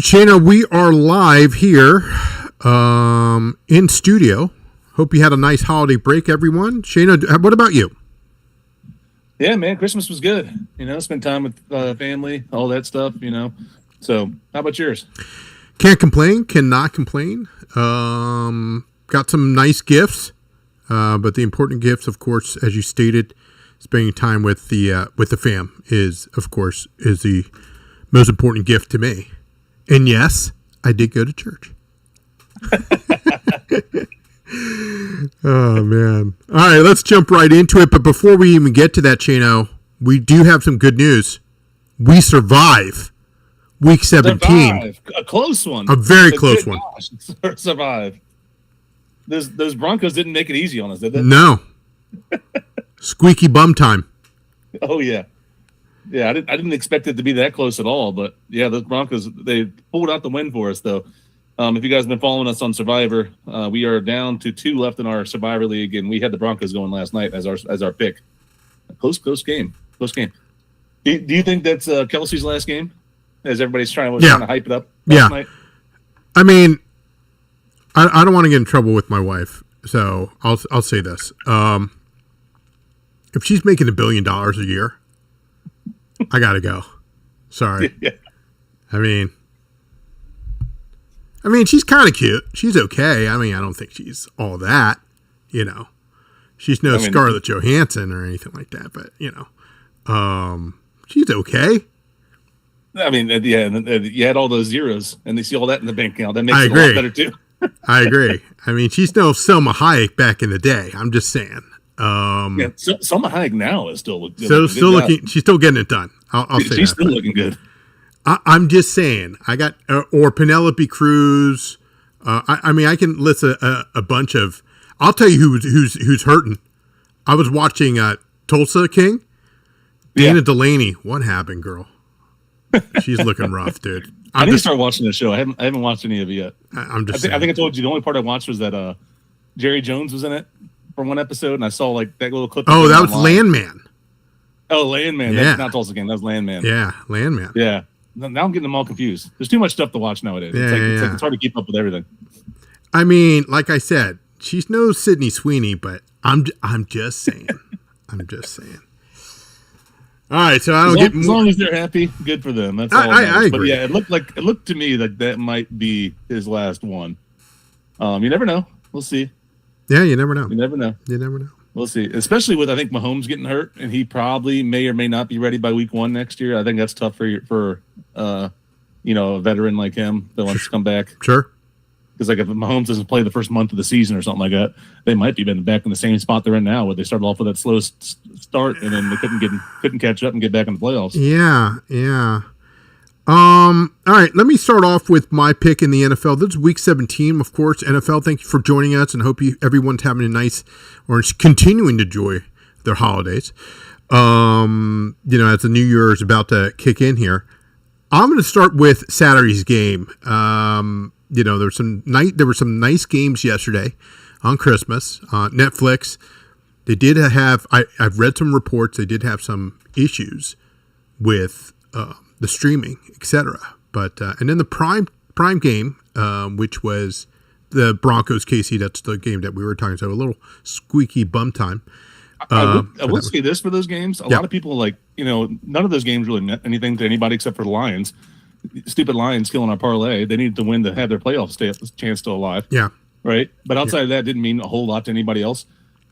Shayna, we are live here in studio. Hope you had a nice holiday break, everyone. Shayna, what about you? Yeah, man, Christmas was good. Spend time with family, all that stuff, So, how about yours? Can't complain, cannot complain. Got some nice gifts, but the important gifts, of course, as you stated, spending time with the fam is the most important gift to me. And yes, I did go to church. Oh, man. All right, let's jump right into it. But before we even get to that, Chano, we do have some good news. We survive week 17. A close one. A very close one. Gosh, survive. Those Broncos didn't make it easy on us, did they? No. Squeaky bum time. Oh, yeah. Yeah, I didn't expect it to be that close at all, but yeah, those Broncos, they pulled out the win for us, though. If you guys have been following us on Survivor, we are down to 2 left in our Survivor League, and we had the Broncos going last night as our pick. Close game. Do you think that's Kelsey's last game? As everybody's trying to hype it up last night? I mean, I don't want to get in trouble with my wife, so I'll say this. If she's making $1 billion a year, I gotta go. Sorry. Yeah. I mean, she's kind of cute. She's okay. I don't think she's all that. She's no Scarlett Johansson or anything like that. But she's okay. You had all those zeros, and they see all that in the bank account. That makes it a lot better too. I agree. She's no Selma Hayek back in the day. I'm just saying. Selma Hayek now is still looking. She's still getting it done. I'll say she's still looking good. I'm just saying. I got or Penelope Cruz. I can list a bunch of. I'll tell you who's hurting. I was watching Tulsa King. Dana Delaney. What happened, girl? She's looking rough, dude. I need to start watching this show. I haven't watched any of it yet. I think I told you the only part I watched was that Jerry Jones was in it for one episode, and I saw that little clip. Oh, that was Landman. Oh, Landman. Yeah. That's not Tulsa King. That was Landman. Yeah, Landman. Yeah. Now I'm getting them all confused. There's too much stuff to watch nowadays. It's hard to keep up with everything. Like I said, she's no Sydney Sweeney, but I'm just saying. I'm just saying. All right, so I don't get more. As long as they're happy, good for them. That's all. I agree. But yeah, it looked to me like that might be his last one. You never know. We'll see. Yeah, you never know. You never know. We'll see. Especially with Mahomes getting hurt, and he probably may or may not be ready by week 1 next year. I think that's tough for a veteran like him that wants to come back. Sure. Because if Mahomes doesn't play the first month of the season or something like that, they might be back in the same spot they're in now, where they started off with that slow start and then they couldn't catch up and get back in the playoffs. Yeah. All right, let me start off with my pick in the NFL. This is week 17, of course. NFL, thank you for joining us, and hope everyone's having a nice or continuing to enjoy their holidays. As the new year is about to kick in here. I'm going to start with Saturday's game. There were some nice games yesterday on Christmas. Netflix, they did have. I've read some reports. They did have some issues with the streaming, etc. But and then the prime game, which was the Broncos KC. That's the game that we were talking about. A little squeaky bum time. I will say this for those games. A lot of people none of those games really meant anything to anybody except for the Lions. Stupid Lions killing our parlay. They needed to win to have their playoff chance still alive. Yeah. Right. But outside of that, didn't mean a whole lot to anybody else.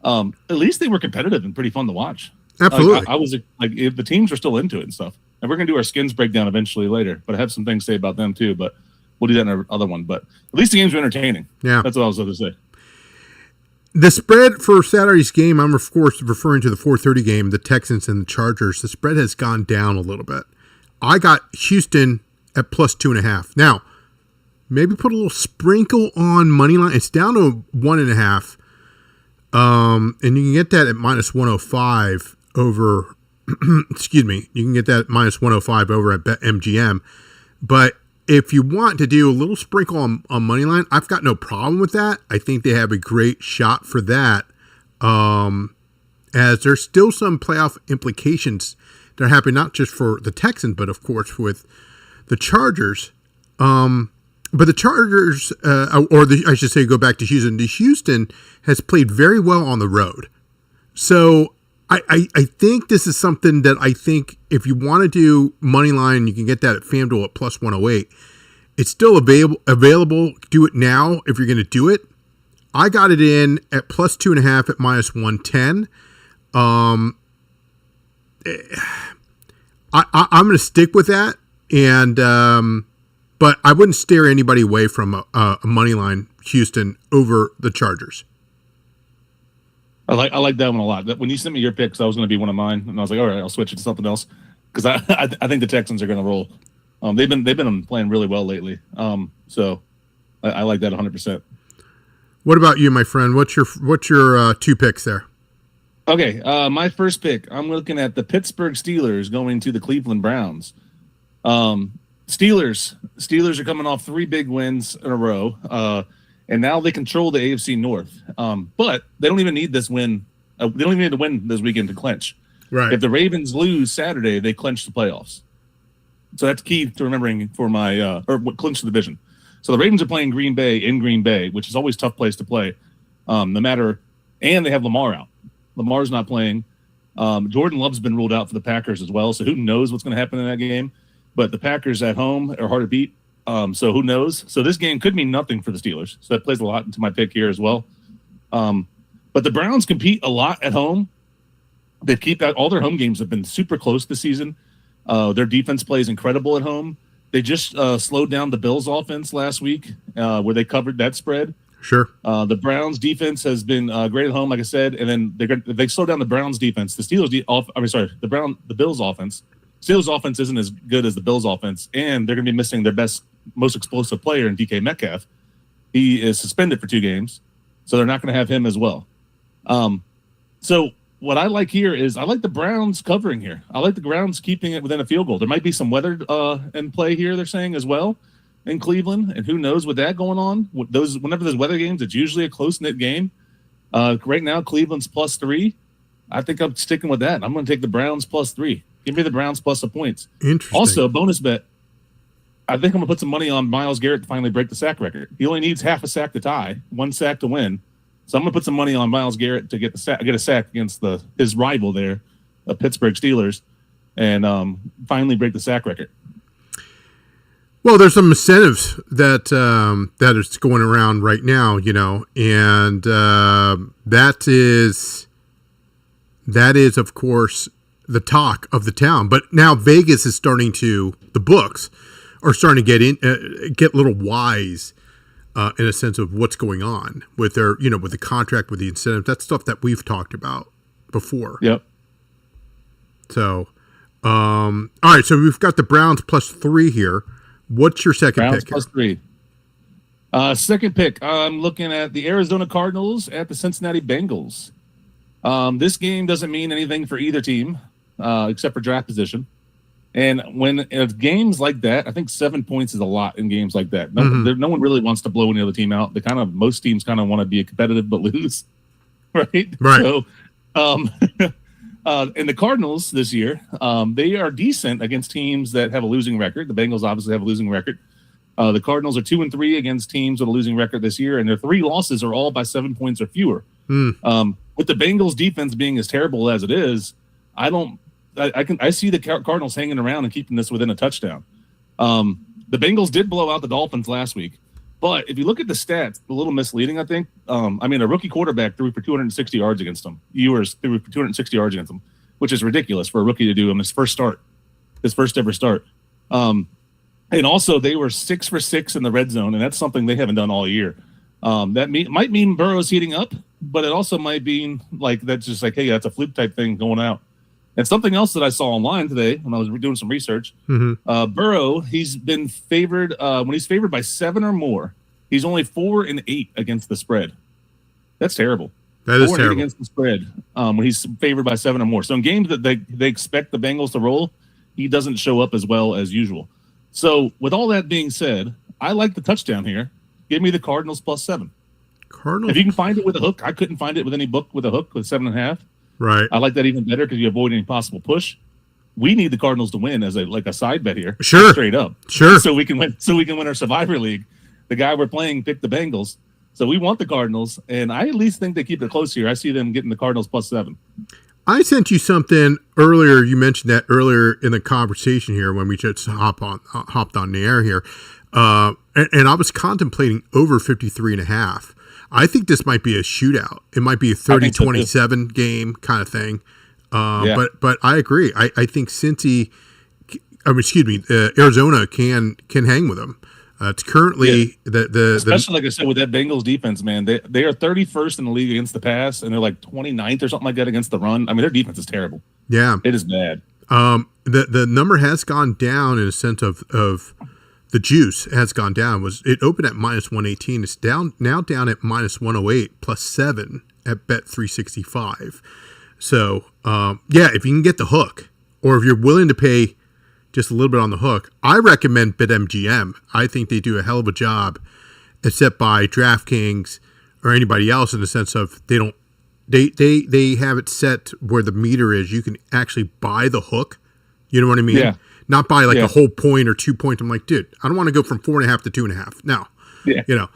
At least they were competitive and pretty fun to watch. Absolutely. I was if the teams were still into it and stuff. And we're going to do our skins breakdown eventually later, but I have some things to say about them too, but we'll do that in our other one. But at least the games were entertaining. Yeah. That's what I was going to say. The spread for Saturday's game, I'm of course referring to the 4:30 game, the Texans and the Chargers. The spread has gone down a little bit. I got Houston at plus 2.5. Now, maybe put a little sprinkle on money line. It's down to 1.5. And you can get that at minus 105 over. Excuse me. You can get that at minus 105 over at BetMGM. But if you want to do a little sprinkle on money line, I've got no problem with that. I think they have a great shot for that. As there's still some playoff implications that are happening, not just for the Texans, but of course with the Chargers. But the Chargers, I should say, go back to Houston. Houston has played very well on the road. So I think this is something that I think if you want to do money line, you can get that at FanDuel at plus 108. It's still available. Do it now if you're going to do it. I got it in at plus 2.5 at minus 110. I'm going to stick with that, but I wouldn't steer anybody away from a money line Houston over the Chargers. I like that one a lot. When you sent me your picks, that was going to be one of mine, and I was like, all right, I'll switch it to something else because I think the Texans are going to roll. They've been playing really well lately. So I like that 100%. What about you, my friend? What's your two picks there? Okay, my first pick, I'm looking at the Pittsburgh Steelers going to the Cleveland Browns. Steelers are coming off 3 big wins in a row, and now they control the AFC North. But they don't even need this win. They don't even need to win this weekend to clinch. Right. If the Ravens lose Saturday, they clinch the playoffs. So that's key to remembering for my or clinch the division. So the Ravens are playing Green Bay in Green Bay, which is always a tough place to play. And they have Lamar out. Lamar's not playing. Jordan Love's been ruled out for the Packers as well, so who knows what's going to happen in that game. But the Packers at home are hard to beat, so who knows? So this game could mean nothing for the Steelers. So that plays a lot into my pick here as well. But the Browns compete a lot at home. They keep that. All their home games have been super close this season. Their defense plays incredible at home. They just slowed down the Bills' offense last week, where they covered that spread. Sure. The Browns' defense has been great at home, like I said, and then if they slow down the Browns' defense, the Bills' offense. Steelers' offense isn't as good as the Bills' offense, and they're going to be missing their most explosive player in DK Metcalf. He is suspended for 2 games, so they're not going to have him as well. So what I like here is I like the Browns covering here. I like the Browns keeping it within a field goal. There might be some weather in play here, they're saying, as well in Cleveland, and who knows with that going on. Whenever there's weather games, it's usually a close-knit game. Right now, Cleveland's plus 3. I think I'm sticking with that. I'm going to take the Browns plus 3. Give me the Browns plus the points. Interesting. Also, bonus bet. I think I'm going to put some money on Myles Garrett to finally break the sack record. He only needs half a sack to tie, 1 sack to win. So I'm going to put some money on Myles Garrett to get a sack against his rival there, the Pittsburgh Steelers, and finally break the sack record. Well, there's some incentives that is going around right now, and that is of course the talk of the town. But now Vegas is the books are starting to get a little wise in a sense of what's going on with their, with the contract, with the incentive. That's stuff that we've talked about before. Yep. So, all right. So we've got the Browns plus 3 here. What's your second Browns pick? Plus 3. Second pick, I'm looking at the Arizona Cardinals at the Cincinnati Bengals. This game doesn't mean anything for either team, except for draft position. And when games like that, I think 7 points is a lot in games like that. No one really wants to blow any other team out. Most teams kind of want to be competitive but lose, right? Right. So, and the Cardinals this year, they are decent against teams that have a losing record. The Bengals obviously have a losing record. The Cardinals are 2-3 against teams with a losing record this year, and their 3 losses are all by 7 points or fewer. With the Bengals defense being as terrible as it is, I see the Cardinals hanging around and keeping this within a touchdown. The Bengals did blow out the Dolphins last week, but if you look at the stats, a little misleading, I think. A rookie quarterback threw for 260 yards against them. Ewers threw for 260 yards against them, which is ridiculous for a rookie to do in his first ever start. And also, they were 6 for 6 in the red zone, and that's something they haven't done all year. That might mean Burrow's heating up, but it also might mean that's just hey, that's a fluke type thing going out. And something else that I saw online today when I was doing some research, Burrow, he's been favored when he's favored by 7 or more. He's only 4-8 against the spread. That's terrible. That is terrible against the spread when he's favored by 7 or more. So in games that they expect the Bengals to roll, he doesn't show up as well as usual. So with all that being said, I like the touchdown here. Give me the Cardinals plus 7. Cardinals. If you can find it with a hook, I couldn't find it with any book with a hook with 7.5. Right. I like that even better because you avoid any possible push. we need the Cardinals to win as a side bet here. Sure. Straight up. Sure. So we can win our Survivor League. The guy we're playing picked the Bengals. So we want the Cardinals, and I at least think they keep it close here. I see them getting the Cardinals +7. I sent you something earlier. You mentioned that earlier in the conversation here when we just hopped on the air here. And I was contemplating over 53.5. I think this might be a shootout. It might be a 30-27 game kind of thing. But I agree. I think Arizona can hang with them. It's currently especially like I said with that Bengals defense, man. They are 31st in the league against the pass, and they're like 29th or something like that against the run. I mean, their defense is terrible. Yeah, it is bad. The number has gone down in a sense of the juice has gone down. It opened at -118. It's now down at -108 +7 at Bet365. So if you can get the hook, or if you're willing to pay just a little bit on the hook, I recommend BetMGM. I think they do a hell of a job, except by DraftKings or anybody else in the sense of they have it set where the meter is. You can actually buy the hook. You know what I mean? Yeah. Not buy a whole point or 2 points. I'm like, dude, I don't want to go from 4.5 to 2.5. No. Yeah. You know,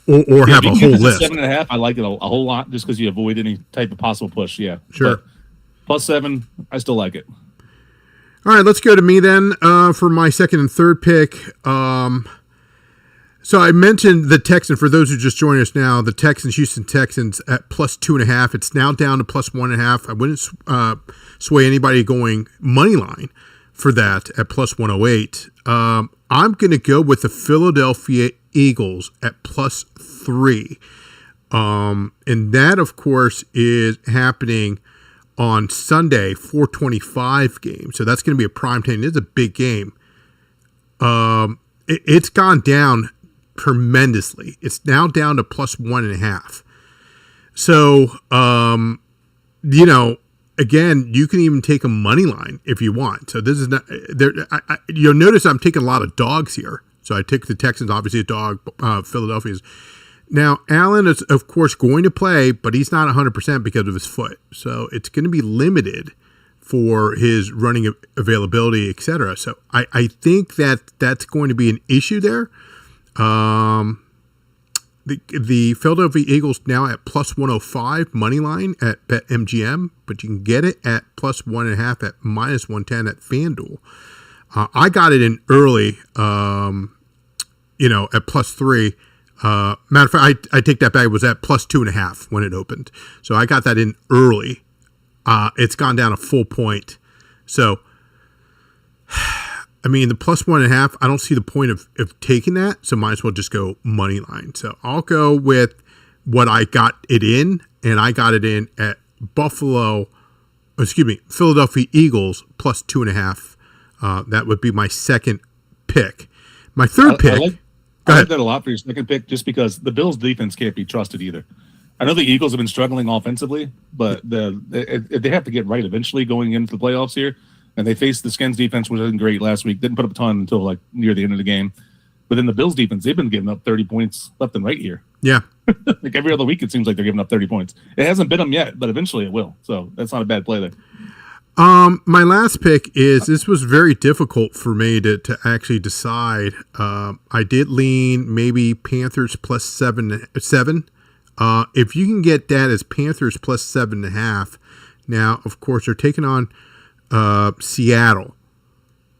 or have a whole list. 7.5, I like it a whole lot just because you avoid any type of possible push. Yeah. Sure. But +7, I still like it. All right, let's go to me then for my second and third pick. So I mentioned the Texans. For those who just joined us now, the Houston Texans at +2.5. It's now down to +1.5. I wouldn't sway anybody going money line for that at +108. I'm going to go with the Philadelphia Eagles at +3. And that, of course, is happening on Sunday, 4:25 game. So that's going to be a prime time. It's a big game. It's gone down tremendously. It's now down to +1.5. So, again, you can even take a money line if you want. So this is not there. You'll notice I'm taking a lot of dogs here. So I took the Texans, obviously a dog. Philadelphia's. Now, Allen is, of course, going to play, but he's not 100% because of his foot. So it's going to be limited for his running availability, et cetera. So I think that's going to be an issue there. The Philadelphia Eagles now at +105 money line at BetMGM, but you can get it at +1.5 at -110 at FanDuel. I got it in early, at +3. Matter of fact, I take that back. It was at +2.5 when it opened. So I got that in early. It's gone down a full point. So, I mean, the +1.5, I don't see the point of taking that. So might as well just go money line. So I'll go with what I got it in. And I got it in at Philadelphia Eagles +2.5. That would be my second pick. My third pick. I like that a lot for your second pick, just because the Bills' defense can't be trusted either. I know the Eagles have been struggling offensively, but they have to get right eventually going into the playoffs here. And they faced the Skins defense, which wasn't great last week. Didn't put up a ton until like near the end of the game. But then the Bills' defense, they've been giving up 30 points left and right here. Yeah. Like every other week, it seems like they're giving up 30 points. It hasn't been them yet, but eventually it will. So that's not a bad play there. My last pick is, this was very difficult for me to actually decide. I did lean maybe Panthers +7. If you can get that as Panthers +7.5. Now, of course, they're taking on Seattle.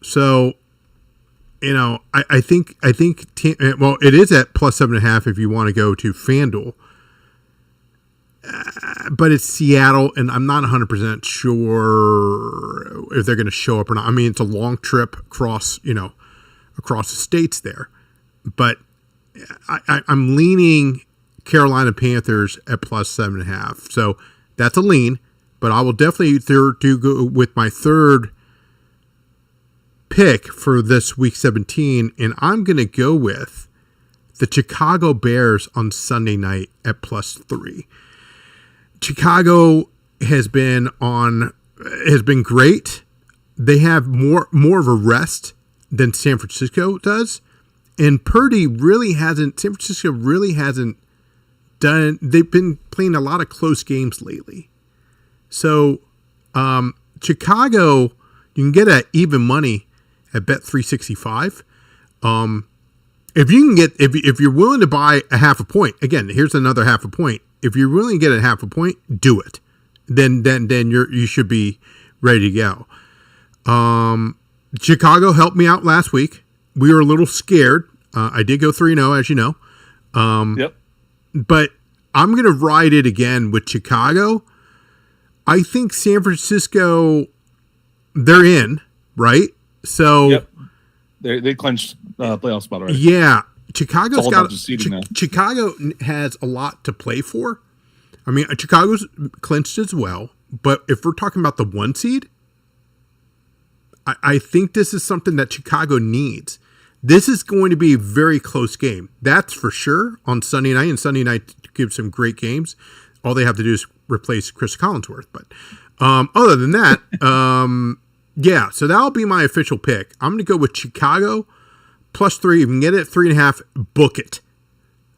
So, I think it is at +7.5 if you want to go to FanDuel. But it's Seattle, and I'm not 100% sure if they're going to show up or not. I mean, it's a long trip across the states there. But I'm leaning Carolina Panthers at +7.5. So that's a lean, but I will definitely do go with my third pick for this week 17, and I'm going to go with the Chicago Bears on Sunday night at +3. Chicago has been great. They have more of a rest than San Francisco does, and Purdy really hasn't. San Francisco really hasn't done. They've been playing a lot of close games lately, so Chicago, you can get at even money at Bet 365. If you can get, if you're willing to buy a half a point, again, here's another half a point. If you're willing to get a half a point, do it. Then you should be ready to go. Chicago helped me out last week. We were a little scared. I did go 3-0, as you know. Yep. But I'm going to ride it again with Chicago. I think San Francisco, they're in, right? So yep. They clinched playoff spot already. Yeah, Chicago has a lot to play for. I mean, Chicago's clinched as well, but if we're talking about the 1 seed, I think this is something that Chicago needs. This is going to be a very close game. That's for sure on Sunday night, and Sunday night gives some great games. All they have to do is replace Chris Collinsworth. But other than that, yeah, so that'll be my official pick. I'm going to go with Chicago +3. If you can get it at 3.5, book it.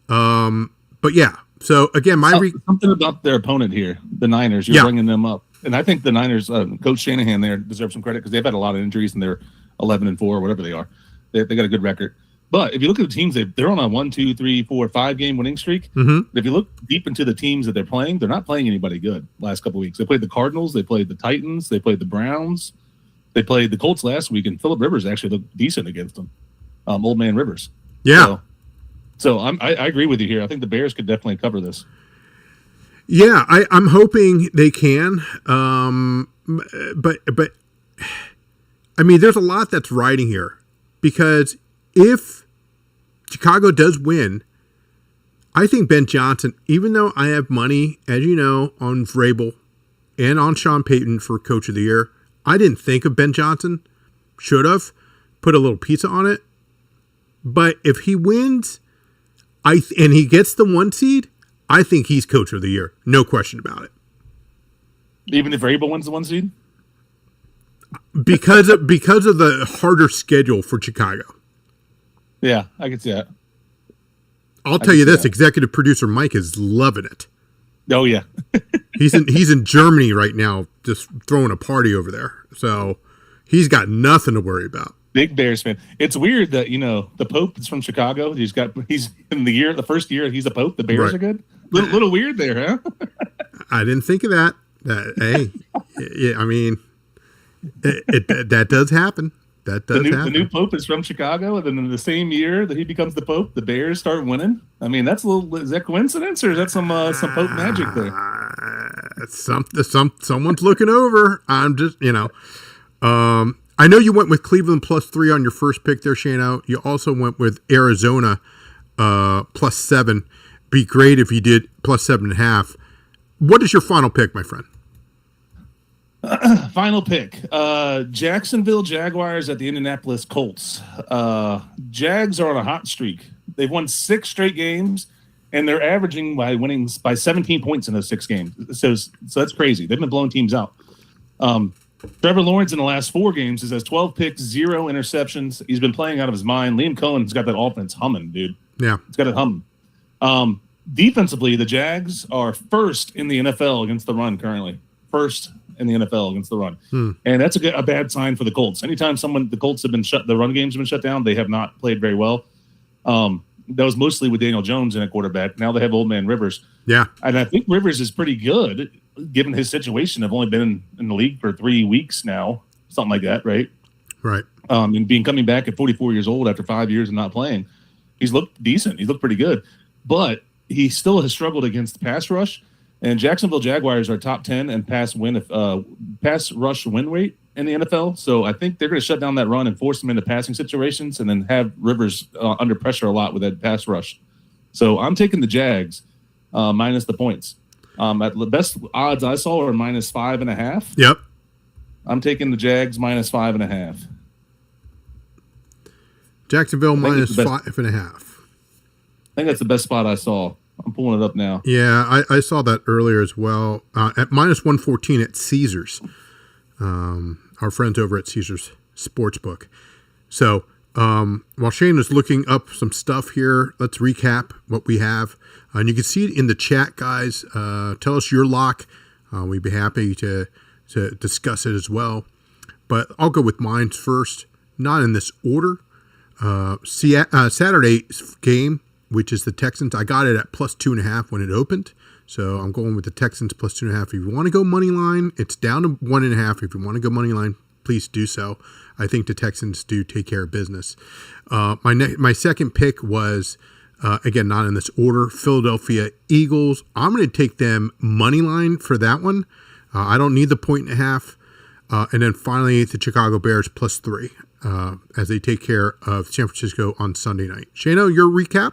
But yeah, so again, something about their opponent here, the Niners. You're bringing them up, and I think the Niners, Coach Shanahan there deserves some credit because they've had a lot of injuries and they're 11-4, whatever they are. They got a good record. But if you look at the teams, they're on a 1, 2, 3, 4, 5 game winning streak. Mm-hmm. If you look deep into the teams that they're playing, they're not playing anybody good last couple of weeks. They played the Cardinals, they played the Titans, they played the Browns, they played the Colts last week, and Phillip Rivers actually looked decent against them. Old man Rivers. Yeah. So I agree with you here. I think the Bears could definitely cover this. Yeah, I'm hoping they can. But I mean, there's a lot that's riding here because if Chicago does win, I think Ben Johnson, even though I have money, as you know, on Vrabel and on Sean Payton for Coach of the Year, I didn't think of Ben Johnson. Should have put a little pizza on it. But if he wins, and he gets the 1 seed, I think he's Coach of the Year. No question about it. Even if Vrabel wins the 1 seed? Because of the harder schedule for Chicago. Yeah, I can see that. I'll tell you this, executive producer Mike is loving it. Oh yeah. He's in Germany right now, just throwing a party over there. So he's got nothing to worry about. Big Bears fan. It's weird that, the Pope is from Chicago. He's in the first year he's a Pope. The Bears are good. Little weird there, huh? I didn't think of that. Hey, yeah, I mean, that does happen. That does happen. The new Pope is from Chicago, and then in the same year that he becomes the Pope, the Bears start winning. I mean, is that coincidence, or is that some Pope magic there? Someone's looking over. I'm just, I know you went with Cleveland +3 on your first pick there, Shano. You also went with Arizona +7. Be great if you did +7.5. What is your final pick, my friend? Final pick. Jacksonville Jaguars at the Indianapolis Colts. Jags are on a hot streak. They've won 6 straight games, and they're averaging winning by 17 points in those 6 games. So that's crazy. They've been blowing teams out. Trevor Lawrence in the last 4 games has 12 picks, 0 interceptions. He's been playing out of his mind. Liam Cohen's got that offense humming, dude. Yeah. It's got it humming. Defensively, the Jags are first in the NFL against the run currently. First in the NFL against the run. And that's a bad sign for the Colts. Anytime the Colts have been the run games have been shut down, they have not played very well. That was mostly with Daniel Jones in a quarterback. Now they have old man Rivers. Yeah. And I think Rivers is pretty good given his situation. I've only been in the league for 3 weeks now, something like that, right? Right. And coming back at 44 years old after 5 years of not playing, he's looked decent. He's looked pretty good. But he still has struggled against the pass rush. And Jacksonville Jaguars are top 10 in pass rush win rate in the NFL. So I think they're going to shut down that run and force them into passing situations and then have Rivers under pressure a lot with that pass rush. So I'm taking the Jags minus the points. At the best odds I saw are -5.5. Yep. I'm taking the Jags -5.5. Jacksonville -5.5. I think that's the best spot I saw. I'm pulling it up now. Yeah, I saw that earlier as well. At -114 at Caesars. Our friends over at Caesars Sportsbook. So while Shane is looking up some stuff here, let's recap what we have. And you can see it in the chat, guys. Tell us your lock. We'd be happy to to discuss it as well. But I'll go with mine first, not in this order. Saturday's game, which is the Texans, I got it at plus 2.5 when it opened. So I'm going with the Texans plus 2.5. If you want to go money line, it's down to 1.5. If you want to go money line, please do so. I think the Texans do take care of business. My second pick was, again, not in this order, Philadelphia Eagles. I'm going to take them money line for that one. I don't need the 1.5. And then finally, the Chicago Bears plus 3 as they take care of San Francisco on Sunday night. Shano, your recap?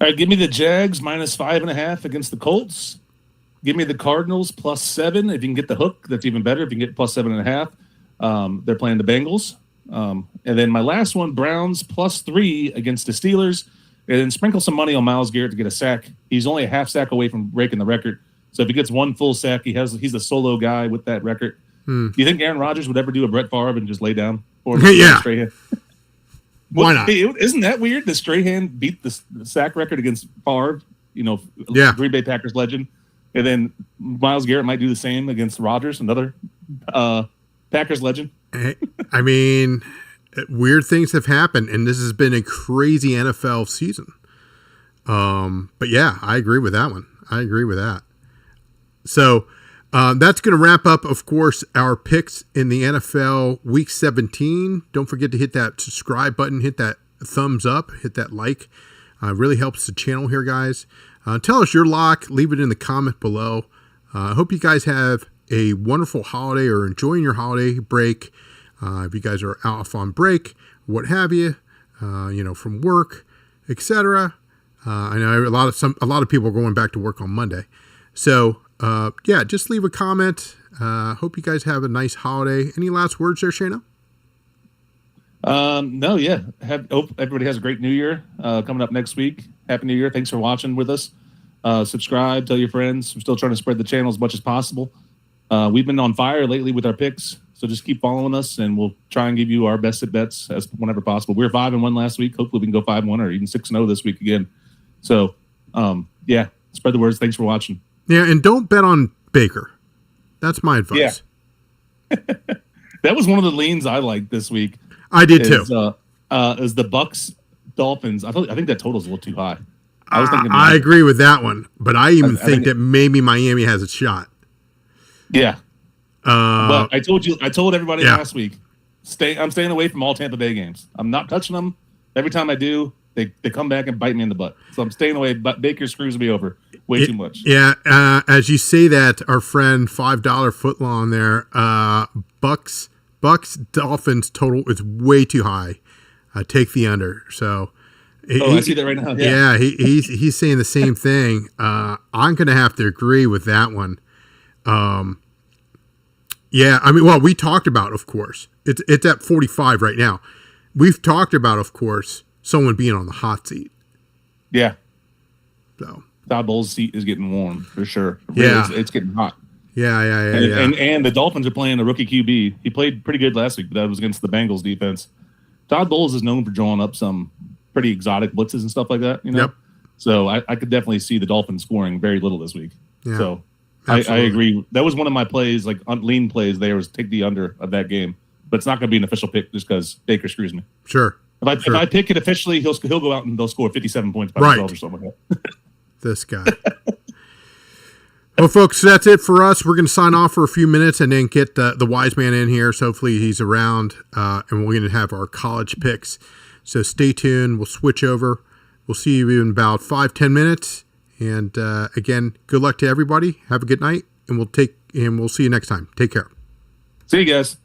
All right, give me the Jags minus 5.5 against the Colts. Give me the Cardinals plus 7. If you can get the hook, that's even better. If you can get plus 7.5, they're playing the Bengals. And then my last one, Browns plus 3 against the Steelers. And then sprinkle some money on Myles Garrett to get a sack. He's only a half sack away from breaking the record. So if he gets one full sack, he's a solo guy with that record. Do you think Aaron Rodgers would ever do a Brett Favre and just lay down? Or yeah. Strahan? Why not? Isn't that weird? The Strahan beat the sack record against Favre, Green Bay Packers legend. And then Myles Garrett might do the same against Rodgers, another Packers legend. I mean, weird things have happened, and this has been a crazy NFL season. But yeah, I agree with that one. I agree with that. So that's going to wrap up, of course, our picks in the NFL Week 17. Don't forget to hit that subscribe button, hit that thumbs up, hit that like. Really helps the channel here, guys. Tell us your lock. Leave it in the comment below. I hope you guys have a wonderful holiday or enjoying your holiday break. If you guys are off on break, what have you, from work, etc. I know a lot of people are going back to work on Monday. So, just leave a comment. Hope you guys have a nice holiday. Any last words there, Shana? No, yeah. Hope everybody has a great New Year coming up next week. Happy New Year. Thanks for watching with us. Subscribe, tell your friends. We're still trying to spread the channel as much as possible. We've been on fire lately with our picks, so just keep following us, and we'll try and give you our best at bets as whenever possible. We were 5-1 last week. Hopefully we can go 5-1 or even 6-0 this week again. So, spread the words. Thanks for watching. Yeah, and don't bet on Baker. That's my advice. Yeah. That was one of the leans I liked this week. I did too. Is the Bucks Dolphins? I think that total's a little too high. I was thinking. I agree with that one, but I think that maybe Miami has a shot. Yeah. But I told everybody last week, I'm staying away from all Tampa Bay games. I'm not touching them. Every time I do, they come back and bite me in the butt. So I'm staying away. But Baker screws me over way too much. Yeah. As you say that, our friend $5 footlong there, Bucks Dolphins total is way too high. Take the under. So. I see that right now. Yeah, he's saying the same thing. I'm going to have to agree with that one. We talked about, of course, it's at 45 right now. We've talked about, of course, someone being on the hot seat. Yeah. So Todd Bowles' seat is getting warm for sure. It's getting hot. Yeah. And the Dolphins are playing a rookie QB. He played pretty good last week, but that was against the Bengals defense. Todd Bowles is known for drawing up some pretty exotic blitzes and stuff like that, Yep. So I could definitely see the Dolphins scoring very little this week. Yeah, so I agree. That was one of my plays, like lean plays there, was take the under of that game. But it's not going to be an official pick just because Baker screws me. Sure. If I pick it officially, he'll go out and they'll score 57 points by themselves or something like that. This guy. Well, folks, that's it for us. We're going to sign off for a few minutes and then get the wise man in here. So hopefully he's around, and we're going to have our college picks. So stay tuned. We'll switch over. We'll see you in about 5-10 minutes. And again, good luck to everybody. Have a good night, and we'll see you next time. Take care. See you guys.